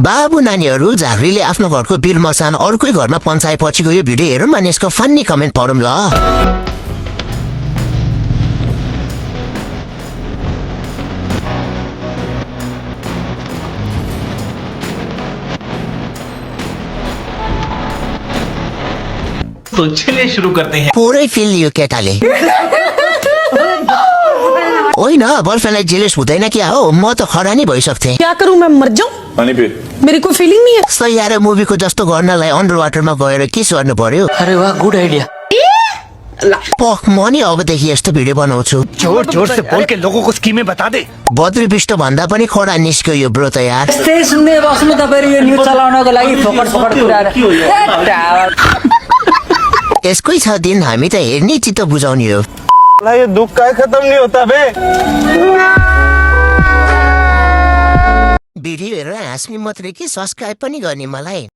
बाबु नानीहरू झाँक्रीले आफ्नो घरको बिल मसान अर्कै घरमा पञ्चाए पछिको यो भिडियो हेरौँ अनि यसको फन्नी कमेन्ट पढौँ ल। तो चलिए शुरू करते हैं। पुरै फिल लियो केटाले। होइन बर्फलाई जेलस हुँदैन क्या हो, म त खरा नै भइसक्थे। क्या करूं मैं मर जाऊं? पानी पी। मेरी कोई फीलिंग नहीं है। सही यार मुभीको जस्तो गर्नलाई अन्डर वाटरमा गएर किस गर्नु पर्यो। अरे वाह गुड आइडिया। पख म नि अबदेखि यस्तो भिडियो बनाउँछु। जोर जोर से बोल के लोगों को स्कीमें बता दे। बद्री विष्ट भन्दा पनि खरा निस्क्यो यो ब्रो त यार। त्यही सुन्दै बस्नु तपाईहरु यो न्यूज चलाउनको लागि फोकट कुराहरु। यसकै छ दिन हामी त हेर्ने चित्त बुझाउने हो। ये दुख का खत्म नहीं होता बे। भिडियो हेरेर हाँस्ने मात्रै कि सब्स्क्राइब पनि गर्ने मलाई।